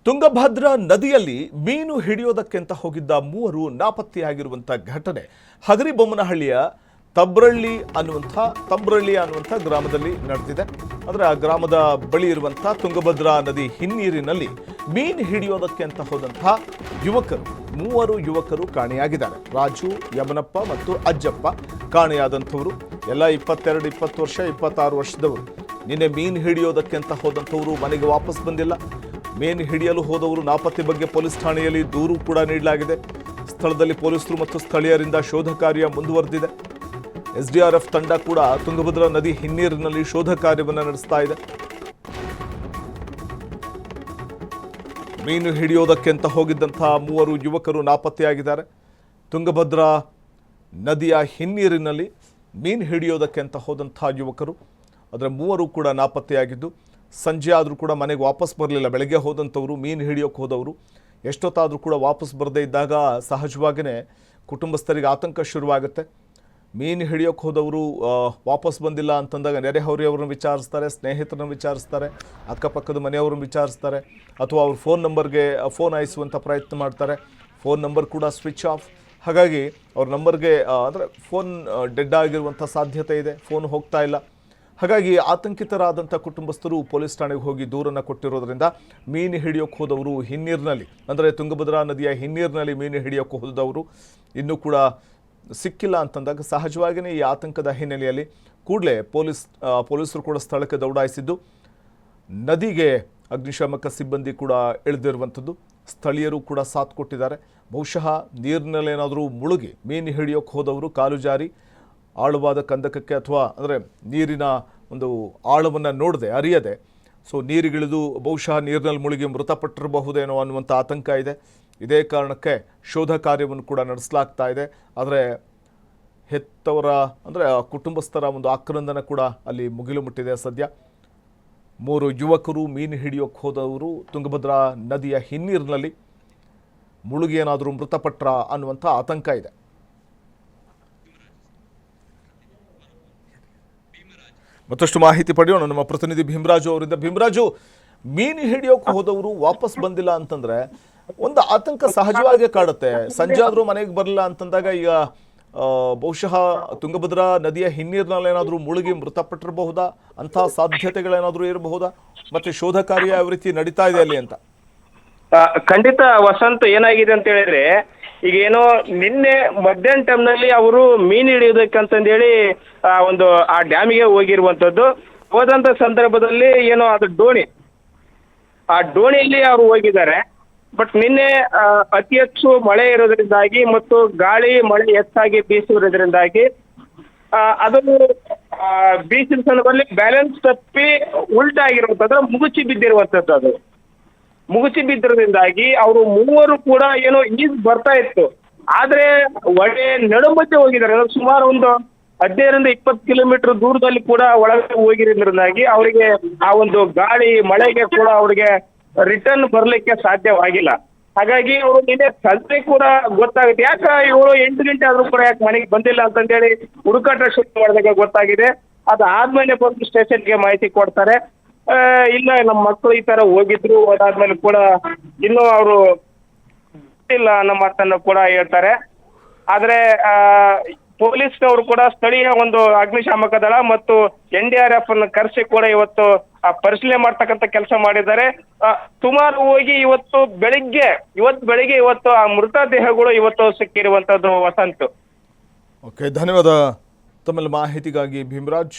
ತುಂಗಭದ್ರಾ ನದಿಯಲ್ಲಿ ಮೀನು ಹಿಡಿಯೋದಕ್ಕೆಂತ ಹೋಗಿದ್ದ ಮೂವರು ನಾಪತ್ತೆಯಾಗಿರುವಂತಹ ಘಟನೆ ಹಗರಿಬೊಮ್ಮನಹಳ್ಳಿಯ ತಬ್ರಳ್ಳಿ ಅನ್ನುವಂಥ ಗ್ರಾಮದಲ್ಲಿ ನಡೆದಿದೆ. ಅಂದರೆ ಆ ಗ್ರಾಮದ ಬಳಿ ಇರುವಂತಹ ತುಂಗಭದ್ರಾ ನದಿ ಹಿನ್ನೀರಿನಲ್ಲಿ ಮೀನು ಹಿಡಿಯೋದಕ್ಕೆ ಅಂತ ಹೋದಂತಹ ಮೂವರು ಯುವಕರು ಕಾಣೆಯಾಗಿದ್ದಾರೆ. ರಾಜು, ಯಮನಪ್ಪ ಮತ್ತು ಅಜ್ಜಪ್ಪ ಕಾಣೆಯಾದಂಥವರು ಎಲ್ಲ 22, 20 ವರ್ಷ, 26 ವರ್ಷದವರು. ನಿನ್ನೆ ಮೀನು ಹಿಡಿಯೋದಕ್ಕೆ ಅಂತ ಹೋದಂಥವರು ಮನೆಗೆ ವಾಪಸ್ ಬಂದಿಲ್ಲ. ಮೀನು ಹಿಡಿಯಲು ಹೋದವರು ನಾಪತ್ತೆ ಬಗ್ಗೆ ಪೊಲೀಸ್ ಠಾಣೆಯಲ್ಲಿ ದೂರು ಕೂಡ ನೀಡಲಾಗಿದೆ. ಸ್ಥಳದಲ್ಲಿ ಪೊಲೀಸರು ಮತ್ತು ಸ್ಥಳೀಯರಿಂದ ಶೋಧ ಕಾರ್ಯ ಮುಂದುವರೆದಿದೆ. SDRF ತಂಡ ಕೂಡ ತುಂಗಭದ್ರಾ ನದಿ ಹಿನ್ನೀರಿನಲ್ಲಿ ಶೋಧ ಕಾರ್ಯವನ್ನು ನಡೆಸ್ತಾ ಇದೆ. ಮೀನು ಹಿಡಿಯೋದಕ್ಕೆ ಅಂತ ಹೋಗಿದ್ದಂತಹ ಮೂವರು ಯುವಕರು ನಾಪತ್ತೆಯಾಗಿದ್ದಾರೆ. ತುಂಗಭದ್ರಾ ನದಿಯ ಹಿನ್ನೀರಿನಲ್ಲಿ ಮೀನು ಹಿಡಿಯೋದಕ್ಕೆ ಅಂತ ಹೋದಂತಹ ಯುವಕರು, ಅದರ ಮೂವರು ಕೂಡ ನಾಪತ್ತೆಯಾಗಿದ್ದು, ಸಂಜೆ ಆದರೂ ಕೂಡ ಮನೆಗೆ ವಾಪಸ್ ಬರಲಿಲ್ಲ. ಬೆಳಗ್ಗೆ ಹೋದಂಥವರು, ಮೀನು ಹಿಡಿಯೋಕ್ಕೆ ಹೋದವರು ಎಷ್ಟೊತ್ತಾದರೂ ಕೂಡ ವಾಪಸ್ ಬರದೇ ಇದ್ದಾಗ ಸಹಜವಾಗಿಯೇ ಕುಟುಂಬಸ್ಥರಿಗೆ ಆತಂಕ ಶುರುವಾಗುತ್ತೆ. ಮೀನು ಹಿಡಿಯೋಕ್ಕೆ ಹೋದವರು ವಾಪಸ್ ಬಂದಿಲ್ಲ ಅಂತಂದಾಗ ನೆರೆಹೊರೆಯವ್ರನ್ನ ವಿಚಾರಿಸ್ತಾರೆ, ಸ್ನೇಹಿತರನ್ನ ವಿಚಾರಿಸ್ತಾರೆ, ಅಕ್ಕಪಕ್ಕದ ಮನೆಯವ್ರನ್ನ ವಿಚಾರಿಸ್ತಾರೆ, ಅಥವಾ ಅವ್ರ ಫೋನ್ ಹಾಯಿಸುವಂಥ ಪ್ರಯತ್ನ ಮಾಡ್ತಾರೆ. ಫೋನ್ ನಂಬರ್ ಕೂಡ ಸ್ವಿಚ್ ಆಫ್. ಹಾಗಾಗಿ ಅವ್ರ ನಂಬರ್ಗೆ ಅಂದರೆ ಫೋನ್ ಡೆಡ್ ಆಗಿರುವಂಥ ಸಾಧ್ಯತೆ ಇದೆ, ಫೋನ್ ಹೋಗ್ತಾ ಇಲ್ಲ. ಹಾಗಾಗಿ ಆತಂಕಿತರಾದಂಥ ಕುಟುಂಬಸ್ಥರು ಪೊಲೀಸ್ ಠಾಣೆಗೆ ಹೋಗಿ ದೂರನ್ನು ಕೊಟ್ಟಿರೋದ್ರಿಂದ ಮೀನು ಹಿಡಿಯೋಕ್ಕೆ ಹೋದವರು ಹಿನ್ನೀರಿನಲ್ಲಿ, ಅಂದರೆ ತುಂಗಭದ್ರಾ ನದಿಯ ಹಿನ್ನೀರಿನಲ್ಲಿ ಮೀನು ಹಿಡಿಯೋಕ್ಕೆ ಹೋದವರು ಇನ್ನೂ ಕೂಡ ಸಿಕ್ಕಿಲ್ಲ ಅಂತಂದಾಗ ಸಹಜವಾಗಿಯೇ ಈ ಆತಂಕದ ಹಿನ್ನೆಲೆಯಲ್ಲಿ ಕೂಡಲೇ ಪೊಲೀಸರು ಕೂಡ ಸ್ಥಳಕ್ಕೆ ದೌಡಾಯಿಸಿದ್ದು, ನದಿಗೆ ಅಗ್ನಿಶಾಮಕ ಸಿಬ್ಬಂದಿ ಕೂಡ ಇಳಿದಿರುವಂಥದ್ದು. ಸ್ಥಳೀಯರು ಕೂಡ ಸಾಥ್ ಕೊಟ್ಟಿದ್ದಾರೆ. ಬಹುಶಃ ನೀರಿನಲ್ಲೇನಾದರೂ ಮುಳುಗಿ ಮೀನು ಹಿಡಿಯೋಕ್ಕೆ ಹೋದವರು ಕಾಲು ಜಾರಿ ಆಳವಾದ ಕಂದಕಕ್ಕೆ, ಅಥವಾ ಅಂದರೆ ನೀರಿನ ಒಂದು ಆಳವನ್ನು ನೋಡದೆ ಅರಿಯದೆ ನೀರಿಗಿಳಿದು ಬಹುಶಃ ನೀರಿನಲ್ಲಿ ಮುಳುಗಿ ಮೃತಪಟ್ಟಿರಬಹುದೇನೋ ಅನ್ನುವಂಥ ಆತಂಕ ಇದೆ. ಇದೇ ಕಾರಣಕ್ಕೆ ಶೋಧ ಕಾರ್ಯವನ್ನು ಕೂಡ ನಡೆಸಲಾಗ್ತಾ ಇದೆ. ಆದರೆ ಹೆತ್ತವರ ಅಂದರೆ ಕುಟುಂಬಸ್ಥರ ಒಂದು ಆಕ್ರಂದನ ಕೂಡ ಅಲ್ಲಿ ಮುಗಿಲು ಮುಟ್ಟಿದೆ. ಸದ್ಯ 3 ಯುವಕರು ಮೀನು ಹಿಡಿಯೋಕ್ಕೆ ಹೋದವರು ತುಂಗಭದ್ರಾ ನದಿಯ ಹಿನ್ನೀರಿನಲ್ಲಿ ಮುಳುಗಿ ಏನಾದರೂ ಮೃತಪಟ್ರ ಅನ್ನುವಂಥ ಆತಂಕ ಇದೆ. ಮತ್ತಷ್ಟು ಮಾಹಿತಿ ಪಡೆಯೋಣ ನಮ್ಮ ಪ್ರತಿನಿಧಿ ಭೀಮರಾಜು ಅವರಿಂದ. ಭೀಮರಾಜು, ಮೀನು ಹಿಡಿಯೋಕೆ ಹೋದವರು ವಾಪಸ್ ಬಂದಿಲ್ಲ ಅಂತಂದ್ರೆ ಒಂದು ಆತಂಕ ಸಹಜವಾಗಿ ಕಾಡುತ್ತೆ. ಸಂಜೆ ಆದರೂ ಮನೆಗೆ ಬರಲಿಲ್ಲ ಅಂತಂದಾಗ ಈಗ ಬಹುಶಃ ತುಂಗಭದ್ರಾ ನದಿಯ ಹಿನ್ನೀರಿನಲ್ಲಿ ಏನಾದರೂ ಮುಳುಗಿ ಮೃತಪಟ್ಟಿರಬಹುದಾ, ಅಂತಹ ಸಾಧ್ಯತೆಗಳೇನಾದರೂ ಇರಬಹುದಾ? ಮತ್ತೆ ಶೋಧ ಕಾರ್ಯ ಯಾವ ರೀತಿ ನಡೀತಾ ಇದೆ ಅಲ್ಲಿ ಅಂತ? ಖಂಡಿತ ವಸಂತ್, ಏನಾಗಿದೆ ಅಂತ ಹೇಳಿದ್ರೆ, ಈಗ ಏನೋ ನಿನ್ನೆ ಮಧ್ಯಾಹ್ನ ಟೈಮ್ನಲ್ಲಿ ಅವರು ಮೀನು ಹಿಡಿಯೋದಕ್ಕಂತಂದೇಳಿ ಆ ಡ್ಯಾಮಿಗೆ ಹೋಗಿರುವಂಥದ್ದು. ಹೋದಂಥ ಸಂದರ್ಭದಲ್ಲಿ ಏನೋ ಅದು ಆ ಡೋಣಿಯಲ್ಲಿ ಅವರು ಹೋಗಿದ್ದಾರೆ. ಬಟ್ ನಿನ್ನೆ ಅತಿ ಹೆಚ್ಚು ಮಳೆ ಇರೋದ್ರಿಂದಾಗಿ ಮತ್ತು ಗಾಳಿ ಮಳೆ ಹೆಚ್ಚಾಗಿ ಬೀಸಿರೋದ್ರಿಂದಾಗಿ ಅದನ್ನು ಬೀಸಿದ ಸಂದರ್ಭದಲ್ಲಿ ಬ್ಯಾಲೆನ್ಸ್ ತಪ್ಪಿ ಉಲ್ಟಾಗಿರುವಂಥದ್ದು, ಮುಗುಚಿ ಬಿದ್ದಿರೋದ್ರಿಂದಾಗಿ ಅವರು ಮೂವರು ಕೂಡ ಏನೋ ಈಜು ಬರ್ತಾ ಇತ್ತು. ಆದ್ರೆ ಒಳ್ಳೆ ನಡುಮಧ್ಯೆ ಹೋಗಿದ್ದಾರೆ. ಸುಮಾರು ಒಂದು 15ರಿಂದ 20 ಕಿಲೋಮೀಟರ್ ದೂರದಲ್ಲಿ ಕೂಡ ಒಳಗಡೆ ಹೋಗಿರೋದ್ರಿಂದಾಗಿ ಅವರಿಗೆ ಆ ಒಂದು ಗಾಳಿ ಮಳೆಗೆ ಕೂಡ ಅವರಿಗೆ ರಿಟರ್ನ್ ಬರ್ಲಿಕ್ಕೆ ಸಾಧ್ಯವಾಗಿಲ್ಲ. ಹಾಗಾಗಿ ಅವರು ನಿನ್ನೆ ಸಂಜೆ ಕೂಡ ಗೊತ್ತಾಗುತ್ತೆ, ಯಾಕೆ ಇವರು 8 ಗಂಟೆ ಆದ್ರೂ ಕೂಡ ಯಾಕೆ ಮನೆಗೆ ಬಂದಿಲ್ಲ ಅಂತಂದೇಳಿ ಹುಡುಕಾಟ ಶುರು ಮಾಡಿದಾಗ ಗೊತ್ತಾಗಿದೆ. ಅದಾದ್ಮೇಲೆ ಬಂದು ಸ್ಟೇಷನ್ಗೆ ಮಾಹಿತಿ ಕೊಡ್ತಾರೆ. ಇಲ್ಲ, ನಮ್ಮ ಮಕ್ಕಳು ಈ ತರ ಹೋಗಿದ್ರು, ಅದಾದ್ಮೇಲೆ ಕೂಡ ಇನ್ನೂ ಅವರು ಇಲ್ಲ ಅನ್ನೋ ಮಾತನ್ನು ಕೂಡ ಹೇಳ್ತಾರೆ. ಆದ್ರೆ ಪೊಲೀಸ್ನವರು ಕೂಡ ಸ್ಥಳೀಯ ಒಂದು ಅಗ್ನಿಶಾಮಕ ದಳ ಮತ್ತು NDRF ಅನ್ನು ಕರೆಸಿ ಕೂಡ ಇವತ್ತು ಪರಿಶೀಲನೆ ಮಾಡ್ತಕ್ಕಂಥ ಕೆಲಸ ಮಾಡಿದ್ದಾರೆ. ಸುಮಾರು ಹೋಗಿ ಇವತ್ತು ಬೆಳಿಗ್ಗೆ ಆ ಮೃತದೇಹಗಳು ಇವತ್ತು ಸಿಕ್ಕಿರುವಂತದ್ದು ವಸಂತ್. ಓಕೆ, ಧನ್ಯವಾದ ತಮ್ಮ ಮಾಹಿತಿಗಾಗಿ ಭೀಮರಾಜ್.